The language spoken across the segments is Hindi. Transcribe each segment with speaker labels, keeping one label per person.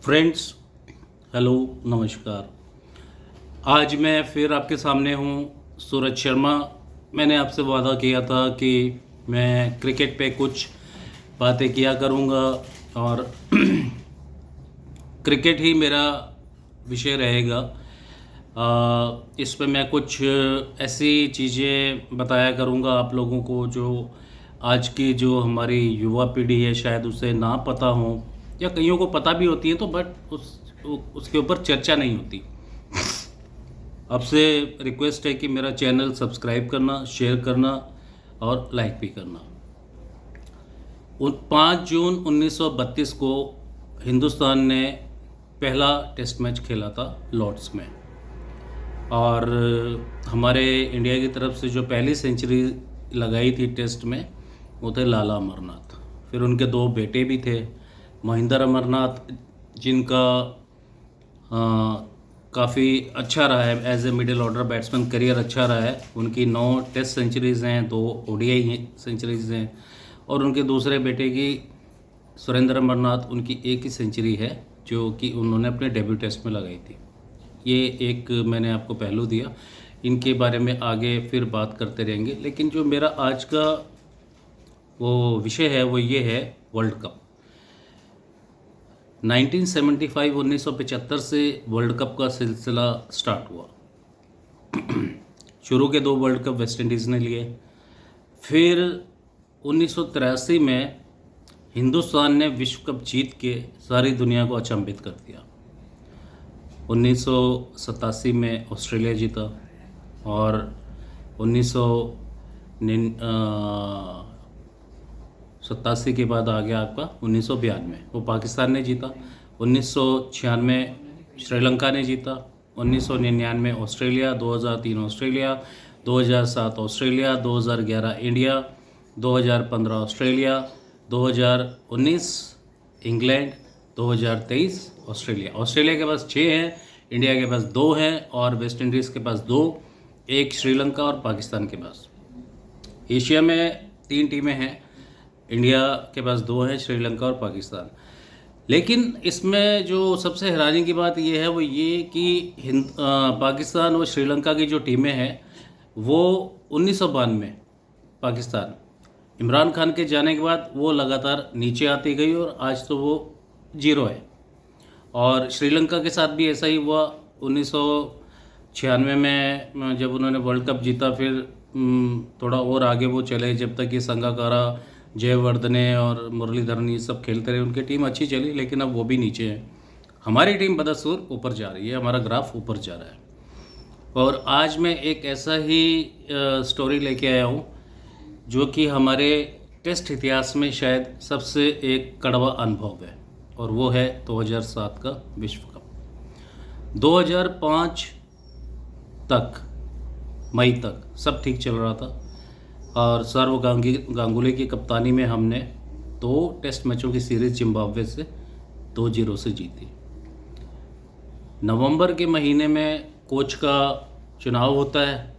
Speaker 1: फ्रेंड्स, हेलो, नमस्कार। आज मैं फिर आपके सामने हूँ, सूरज शर्मा। मैंने आपसे वादा किया था कि मैं क्रिकेट पे कुछ बातें किया करूँगा और क्रिकेट ही मेरा विषय रहेगा। इस पे मैं कुछ ऐसी चीज़ें बताया करूँगा आप लोगों को जो आज की जो हमारी युवा पीढ़ी है शायद उसे ना पता हो, या कईयों को पता भी होती है तो बट उसके ऊपर चर्चा नहीं होती। आपसे रिक्वेस्ट है कि मेरा चैनल सब्सक्राइब करना, शेयर करना और लाइक भी करना। 5 जून 1932 को हिंदुस्तान ने पहला टेस्ट मैच खेला था लॉर्ड्स में, और हमारे इंडिया की तरफ से जो पहली सेंचुरी लगाई थी टेस्ट में वो थे लाला अमरनाथ। फिर उनके 2 बेटे भी थे, महेंद्र अमरनाथ, जिनका काफ़ी अच्छा रहा है as a middle order batsman, career अच्छा रहा है। उनकी 9 टेस्ट सेंचुरीज़ हैं, 2 ओडीआई सेंचुरीज़ हैं, और उनके दूसरे बेटे की सुरेंद्र अमरनाथ, उनकी एक ही सेंचुरी है जो कि उन्होंने अपने डेब्यू टेस्ट में लगाई थी। ये एक मैंने आपको पहलू दिया, इनके बारे में आगे फिर बात करते रहेंगे। लेकिन जो मेरा आज का वो विषय है वो ये है वर्ल्ड कप। 1975 से वर्ल्ड कप का सिलसिला स्टार्ट हुआ। शुरू के 2 वर्ल्ड कप वेस्ट इंडीज़ ने लिए। फिर 1983 में हिंदुस्तान ने विश्व कप जीत के सारी दुनिया को अचंभित कर दिया। 1987 में ऑस्ट्रेलिया जीता, और 1987 के बाद आ गया आपका 1992, वो पाकिस्तान ने जीता। 1996 श्रीलंका ने जीता। 1999 Australia, 2003 Australia, 2007 Australia, 2011 India, 2015 Australia, 2019 England, 2023 Australia. Australia के पास 6 हैं, इंडिया के पास 2 हैं, और वेस्ट इंडीज़ के पास 2, एक श्रीलंका और पाकिस्तान के पास। एशिया में 3 टीमें हैं, इंडिया के पास 2 हैं, श्रीलंका और पाकिस्तान। लेकिन इसमें जो सबसे हैरानी की बात ये है वो ये कि पाकिस्तान और श्रीलंका की जो टीमें हैं वो 1992 पाकिस्तान इमरान खान के जाने के बाद वो लगातार नीचे आती गई, और आज तो वो 0 है। और श्रीलंका के साथ भी ऐसा ही हुआ। 1996 में जब उन्होंने वर्ल्ड कप जीता, फिर थोड़ा और आगे वो चले, जब तक ये संगाकारा, जयवर्धने और मुरलीधरन ये सब खेलते रहे, उनकी टीम अच्छी चली, लेकिन अब वो भी नीचे है। हमारी टीम बदस्तूर ऊपर जा रही है, हमारा ग्राफ ऊपर जा रहा है। और आज मैं एक ऐसा ही स्टोरी लेके आया हूँ जो कि हमारे टेस्ट इतिहास में शायद सबसे एक कड़वा अनुभव है, और वो है 2007 का विश्व कप। 2005 तक, मई तक सब ठीक चल रहा था, और सौरव गांगुली की कप्तानी में हमने 2 टेस्ट मैचों की सीरीज़ जिम्बाब्वे से 2-0 से जीती। नवंबर के महीने में कोच का चुनाव होता है।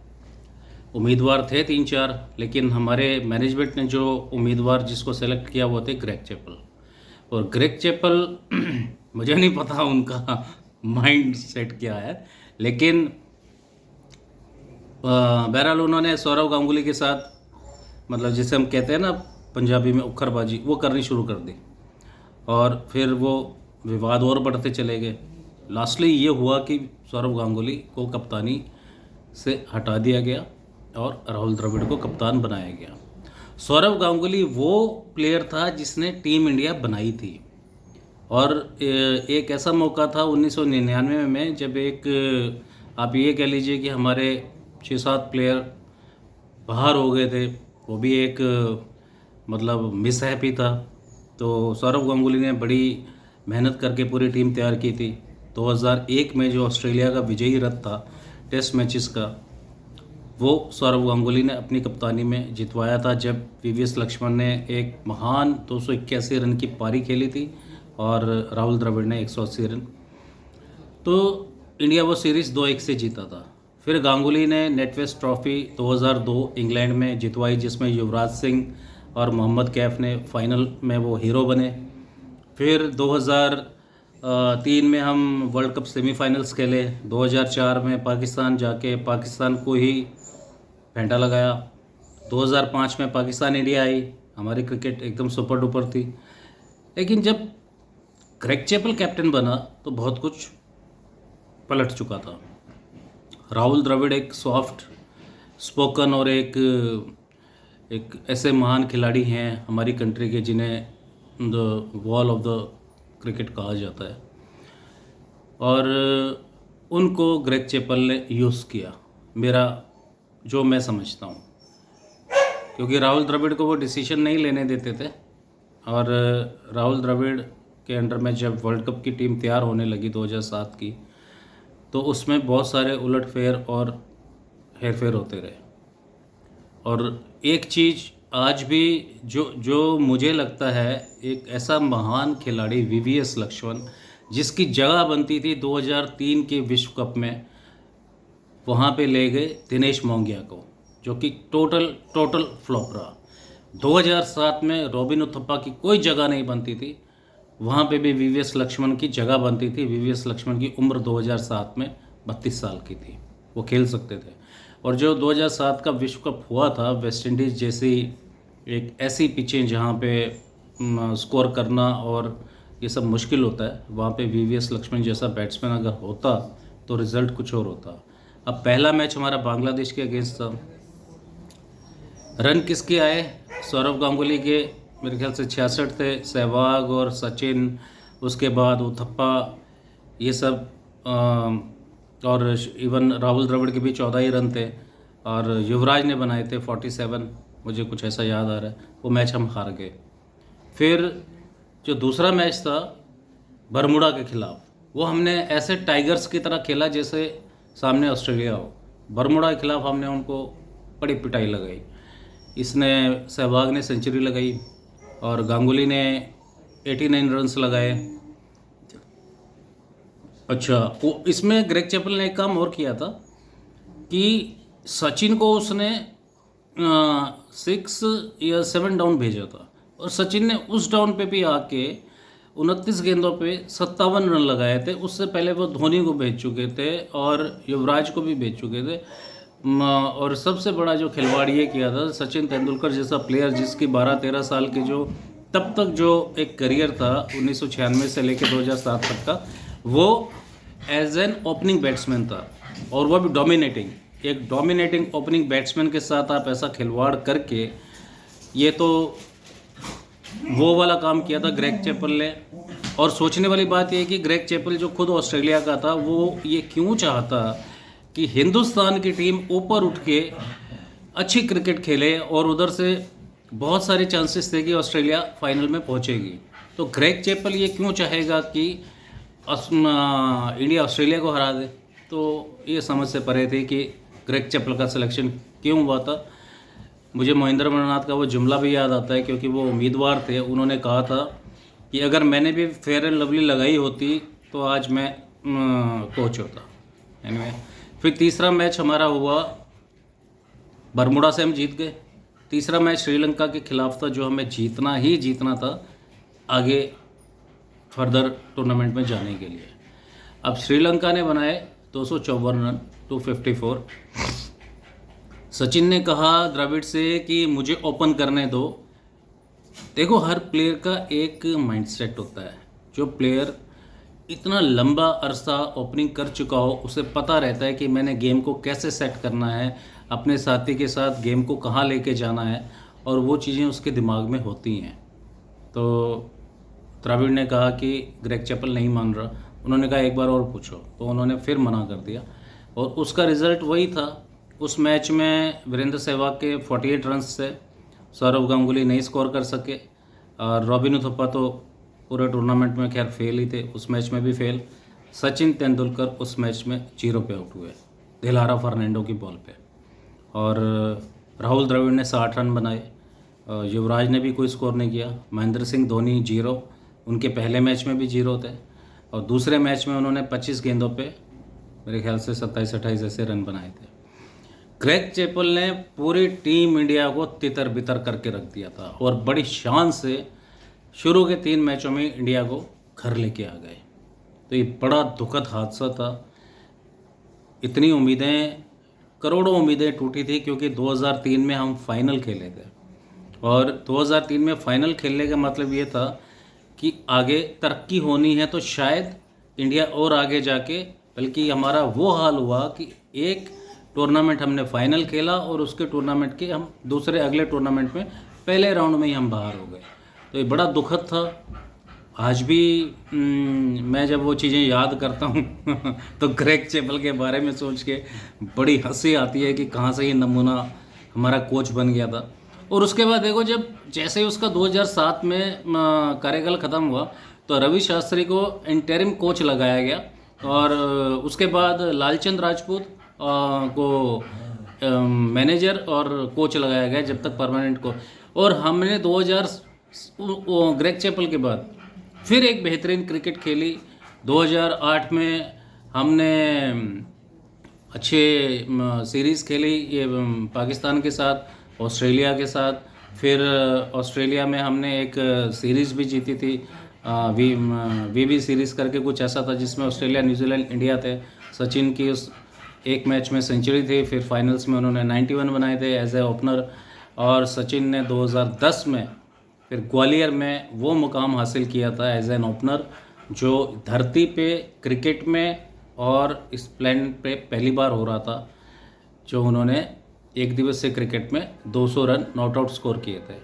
Speaker 1: उम्मीदवार थे 3-4, लेकिन हमारे मैनेजमेंट ने जो उम्मीदवार जिसको सेलेक्ट किया वो थे ग्रेग चैपल। और ग्रेग चैपल मुझे नहीं पता उनका माइंड सेट क्या है, लेकिन बहरहाल उन्होंने सौरव गांगुली के साथ, मतलब जिसे हम कहते हैं ना पंजाबी में उखरबाजी, वो करनी शुरू कर दी, और फिर वो विवाद और बढ़ते चले गए। लास्टली ये हुआ कि सौरव गांगुली को कप्तानी से हटा दिया गया और राहुल द्रविड़ को कप्तान बनाया गया। सौरव गांगुली वो प्लेयर था जिसने टीम इंडिया बनाई थी, और एक ऐसा मौका था 1999 में जब एक, आप ये कह लीजिए कि हमारे 6-7 प्लेयर बाहर हो गए थे, वो भी एक मतलब मिसहैप ही था। तो सौरव गांगुली ने बड़ी मेहनत करके पूरी टीम तैयार की थी। 2001 में जो ऑस्ट्रेलिया का विजयी रथ था टेस्ट मैचेस का, वो सौरव गांगुली ने अपनी कप्तानी में जितवाया था, जब वीवीएस लक्ष्मण ने एक महान 281 रन की पारी खेली थी और राहुल द्रविड़ ने 180 रन। तो इंडिया वो सीरीज़ 2-1 से जीता था। फिर गांगुली ने नेटवेस्ट ट्रॉफी 2002 इंग्लैंड में जितवाई, जिसमें युवराज सिंह और मोहम्मद कैफ ने फाइनल में वो हीरो बने। फिर 3 में हम वर्ल्ड कप सेमीफाइनल्स खेले, 2004 में पाकिस्तान जाके पाकिस्तान को ही फेंटा लगाया, 2005 में पाकिस्तान इंडिया आई, हमारी क्रिकेट एकदम सुपर डुपर थी। लेकिन जब ग्रेग चैपल कैप्टन बना तो बहुत कुछ पलट चुका था। राहुल द्रविड़ एक सॉफ्ट स्पोकन और एक ऐसे महान खिलाड़ी हैं हमारी कंट्री के जिन्हें the wall of the cricket कहा जाता है, और उनको ग्रेग चैपल ने यूज़ किया, मेरा जो मैं समझता हूँ, क्योंकि राहुल द्रविड़ को वो डिसीजन नहीं लेने देते थे। और राहुल द्रविड़ के अंडर में जब वर्ल्ड कप की टीम तैयार होने लगी 2007 की, तो उसमें बहुत सारे उलटफेर और हेरफेर होते रहे। और एक चीज़ आज भी जो मुझे लगता है, एक ऐसा महान खिलाड़ी वीवीएस लक्ष्मण, जिसकी जगह बनती थी 2003 के विश्व कप में, वहाँ पे ले गए दिनेश मोंगिया को, जो कि टोटल फ्लॉप रहा। 2007 में रॉबिन उथप्पा की कोई जगह नहीं बनती थी, वहाँ पे भी वीवीएस लक्ष्मण की जगह बनती थी। वीवीएस लक्ष्मण की उम्र 2007 में 32 साल की थी, वो खेल सकते थे। और जो 2007 का विश्व कप हुआ था, वेस्ट इंडीज़ जैसी एक ऐसी पिचें जहाँ पे स्कोर करना और ये सब मुश्किल होता है, वहाँ पे वीवीएस लक्ष्मण जैसा बैट्समैन अगर होता तो रिज़ल्ट कुछ और होता। अब पहला मैच हमारा बांग्लादेश के अगेंस्ट था। रन किसके आए? सौरव गांगुली के मेरे ख्याल से 66 थे, सहवाग और सचिन, उसके बाद उथप्पा, ये सब और इवन राहुल द्रविड़ के भी 14 ही रन थे, और युवराज ने बनाए थे 47, मुझे कुछ ऐसा याद आ रहा है। वो मैच हम हार गए। फिर जो दूसरा मैच था बरमुडा के खिलाफ, वो हमने ऐसे टाइगर्स की तरह खेला जैसे सामने ऑस्ट्रेलिया हो। बरमुडा के खिलाफ हमने उनको बड़ी पिटाई लगाई। इसने सहवाग ने सेंचुरी लगाई और गांगुली ने 89 रन्स लगाए। अच्छा, वो इसमें ग्रेग चैपल ने एक काम और किया था कि सचिन को उसने 6 या 7 डाउन भेजा था, और सचिन ने उस डाउन पे भी आके 29 गेंदों पे 57 रन लगाए थे। उससे पहले वो धोनी को भेज चुके थे और युवराज को भी भेज चुके थे। और सबसे बड़ा जो खिलवाड़ ये किया था, सचिन तेंदुलकर जैसा प्लेयर जिसकी 12-13 साल की जो तब तक जो एक करियर था 1996 से लेकर 2007 तक का, वो एज एन ओपनिंग बैट्समैन था, और वह भी डोमिनेटिंग। एक डोमिनेटिंग ओपनिंग बैट्समैन के साथ आप ऐसा खिलवाड़ करके, ये तो वो वाला काम किया था ग्रेग चैपल ने। और सोचने वाली बात यह है कि ग्रेग चैपल जो खुद ऑस्ट्रेलिया का था, वो ये क्यों चाहता कि हिंदुस्तान की टीम ऊपर उठ के अच्छी क्रिकेट खेले, और उधर से बहुत सारे चांसेस थे कि ऑस्ट्रेलिया फाइनल में पहुंचेगी। तो ग्रेग चैपल ये क्यों चाहेगा कि इंडिया ऑस्ट्रेलिया को हरा दे? तो ये समझ से परे थे कि ग्रेग चैपल का सिलेक्शन क्यों हुआ था। मुझे महेंद्र अमरनाथ का वो जुमला भी याद आता है, क्योंकि वो उम्मीदवार थे। उन्होंने कहा था कि अगर मैंने भी फेयर एंड लवली लगाई होती तो आज मैं कोच होता। एनीवे, फिर तीसरा मैच हमारा हुआ, बरमुडा से हम जीत गए। तीसरा मैच श्रीलंका के खिलाफ था, जो हमें जीतना ही जीतना था आगे फर्दर टूर्नामेंट में जाने के लिए। अब श्रीलंका ने बनाए 254 रन, 254। सचिन ने कहा द्रविड़ से कि मुझे ओपन करने दो। देखो, हर प्लेयर का एक माइंडसेट होता है। जो प्लेयर इतना लंबा अरसा ओपनिंग कर चुका हो, उसे पता रहता है कि मैंने गेम को कैसे सेट करना है, अपने साथी के साथ गेम को कहाँ लेके जाना है, और वो चीज़ें उसके दिमाग में होती हैं। तो द्रविड़ ने कहा कि ग्रेग चैपल नहीं मान रहा। उन्होंने कहा एक बार और पूछो, तो उन्होंने फिर मना कर दिया, और उसका रिज़ल्ट वही था। उस मैच में वीरेंद्र सहवाग के 48 रन्स थे, सौरव गांगुली नहीं स्कोर कर सके, और रॉबिन उथप्पा तो पूरे टूर्नामेंट में खैर फेल ही थे, उस मैच में भी फेल। सचिन तेंदुलकर उस मैच में 0 पे आउट हुए दिलारा फर्नांडो की बॉल पे, और राहुल द्रविड़ ने 60 रन बनाए। युवराज ने भी कोई स्कोर नहीं किया। महेंद्र सिंह धोनी 0, उनके पहले मैच में भी 0 थे, और दूसरे मैच में उन्होंने 25 गेंदों पे मेरे ख्याल से 27-28 ऐसे रन बनाए थे। ग्रेग चैपल ने पूरी टीम इंडिया को तितर बितर करके रख दिया था, और बड़ी शान से शुरू के 3 मैचों में इंडिया को घर लेके आ गए। तो ये बड़ा दुखद हादसा था। इतनी उम्मीदें, करोड़ों उम्मीदें टूटी थी, क्योंकि 2003 में हम फाइनल खेले थे, और 2003 में फाइनल खेलने का मतलब ये था कि आगे तरक्की होनी है तो शायद इंडिया और आगे जाके, बल्कि हमारा वो हाल हुआ कि एक टूर्नामेंट हमने फाइनल खेला और उसके टूर्नामेंट के हम दूसरे अगले टूर्नामेंट में पहले राउंड में ही हम बाहर हो गए। तो ये बड़ा दुखद था। आज भी मैं जब वो चीज़ें याद करता हूँ तो ग्रेग चैपल के बारे में सोच के बड़ी हंसी आती है कि कहाँ से ये नमूना हमारा कोच बन गया था। और उसके बाद देखो, जब जैसे ही उसका 2007 में कार्यकाल ख़त्म हुआ तो रवि शास्त्री को इंटरिम कोच लगाया गया, और उसके बाद लालचंद राजपूत को मैनेजर और कोच लगाया गया जब तक परमानेंट को। और हमने 2000 ग्रेग चैपल के बाद फिर एक बेहतरीन क्रिकेट खेली। 2008 में हमने अच्छे सीरीज़ खेली, ये पाकिस्तान के साथ, ऑस्ट्रेलिया के साथ। फिर ऑस्ट्रेलिया में हमने एक सीरीज़ भी जीती थी, वी सीरीज़ करके कुछ ऐसा था, जिसमें ऑस्ट्रेलिया, न्यूजीलैंड, इंडिया थे। सचिन की उस एक मैच में सेंचुरी थी, फिर फाइनल्स में उन्होंने 91 बनाए थे एज ए ओपनर। और सचिन ने 2010 में फिर ग्वालियर में वो मुकाम हासिल किया था एज एन ओपनर, जो धरती पे क्रिकेट में और इस प्लेनेट पे पहली बार हो रहा था, जो उन्होंने एक दिवसीय क्रिकेट में 200 रन नॉट आउट स्कोर किए थे।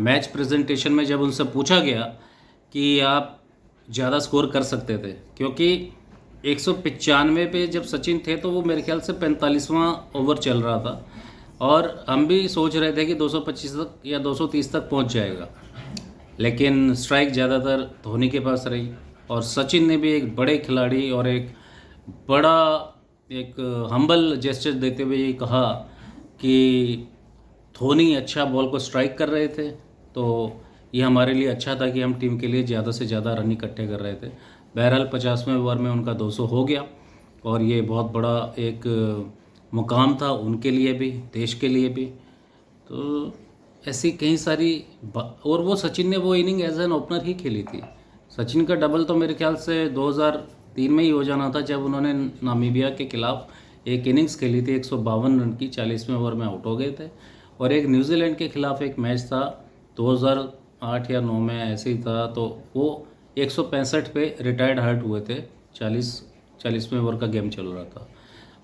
Speaker 1: मैच प्रेजेंटेशन में जब उनसे पूछा गया कि आप ज़्यादा स्कोर कर सकते थे, क्योंकि 195 पे जब सचिन थे तो वो मेरे ख्याल से 45वां ओवर चल रहा था, और हम भी सोच रहे थे कि 225 तक या 230 तक पहुंच जाएगा, लेकिन स्ट्राइक ज़्यादातर धोनी के पास रही। और सचिन ने भी एक बड़े खिलाड़ी और एक बड़ा एक हम्बल जेस्चर देते हुए ये कहा कि धोनी अच्छा बॉल को स्ट्राइक कर रहे थे, तो ये हमारे लिए अच्छा था कि हम टीम के लिए ज़्यादा से ज़्यादा रन इकट्ठे कर रहे थे। बहरहाल 50वें ओवर में उनका 200 हो गया, और ये बहुत बड़ा एक मुकाम था उनके लिए भी, देश के लिए भी। तो ऐसी कई सारी और वो सचिन ने वो इनिंग एज एन ओपनर ही खेली थी। सचिन का डबल तो मेरे ख्याल से 2003 में ही हो जाना था, जब उन्होंने नामीबिया के खिलाफ एक इनिंग्स खेली थी 152 रन की, 40वें ओवर में आउट हो गए थे। और एक न्यूजीलैंड के खिलाफ एक मैच था 2008 या 9 में ऐसे ही था, तो वो 165 पे रिटायर्ड हर्ट हुए थे, 40वें ओवर का गेम चल रहा था।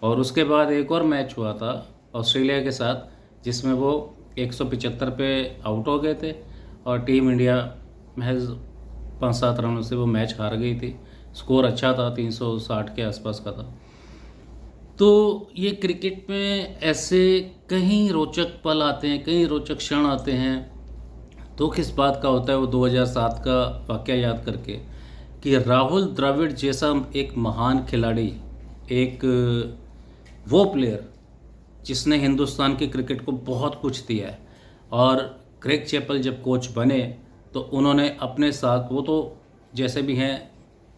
Speaker 1: और उसके बाद एक और मैच हुआ था ऑस्ट्रेलिया के साथ, जिसमें वो 175 पे आउट हो गए थे, और टीम इंडिया महज 5-7 रनों से वो मैच हार गई थी। स्कोर अच्छा था, 360 के आसपास का था। तो ये क्रिकेट में ऐसे कई रोचक पल आते हैं, कई रोचक क्षण आते हैं। दुख इस बात का होता है वो 2007 का वाक़या याद करके, कि राहुल द्रविड़ जैसा एक महान खिलाड़ी, एक वो प्लेयर जिसने हिंदुस्तान की क्रिकेट को बहुत कुछ दिया है, और ग्रेग चैपल जब कोच बने तो उन्होंने अपने साथ, वो तो जैसे भी हैं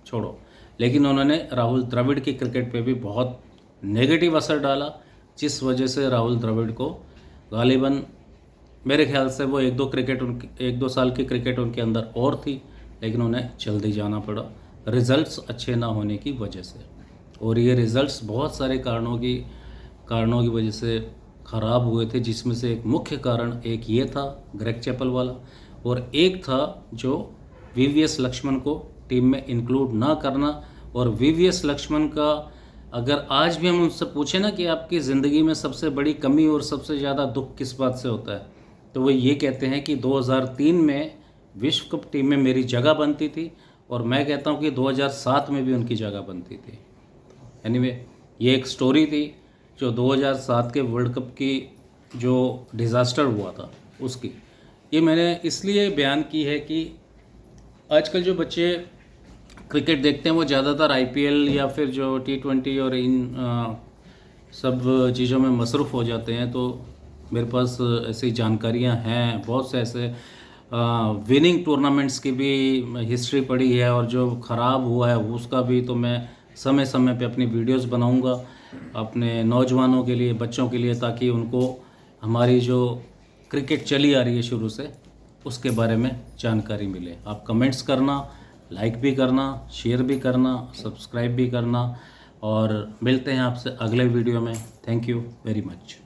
Speaker 1: छोड़ो, लेकिन उन्होंने राहुल द्रविड़ की क्रिकेट पे भी बहुत नेगेटिव असर डाला, जिस वजह से राहुल द्रविड़ को गालिबन मेरे ख्याल से वो एक दो साल की क्रिकेट उनके अंदर और थी, लेकिन उन्हें जल्दी जाना पड़ा रिज़ल्ट्स अच्छे ना होने की वजह से। और ये रिज़ल्ट्स बहुत सारे कारणों की वजह से ख़राब हुए थे, जिसमें से एक मुख्य कारण एक ये था ग्रेग चैपल वाला, और एक था जो वीवीएस लक्ष्मण को टीम में इंक्लूड ना करना। और वीवीएस लक्ष्मण का अगर आज भी हम उनसे पूछें ना कि आपकी ज़िंदगी में सबसे बड़ी कमी और सबसे ज़्यादा दुख किस बात से होता है, तो वो ये कहते हैं कि 2003 में विश्व कप टीम में मेरी जगह बनती थी, और मैं कहता हूँ कि 2007 में भी उनकी जगह बनती थी। एनीवे, ये एक स्टोरी थी जो 2007 के वर्ल्ड कप की जो डिज़ास्टर हुआ था उसकी। ये मैंने इसलिए बयान की है कि आजकल जो बच्चे क्रिकेट देखते हैं वो ज़्यादातर आईपीएल या फिर जो T20 और इन सब चीज़ों में मसरूफ़ हो जाते हैं। तो मेरे पास ऐसी जानकारियां हैं, बहुत से ऐसे विनिंग टूर्नामेंट्स की भी हिस्ट्री पड़ी है, और जो ख़राब हुआ है उसका भी तो मैं समय समय पे अपनी वीडियोस बनाऊंगा अपने नौजवानों के लिए, बच्चों के लिए, ताकि उनको हमारी जो क्रिकेट चली आ रही है शुरू से उसके बारे में जानकारी मिले। आप कमेंट्स करना, लाइक भी करना, शेयर भी करना, सब्सक्राइब भी करना और मिलते हैं आपसे अगले वीडियो में। Thank you very much.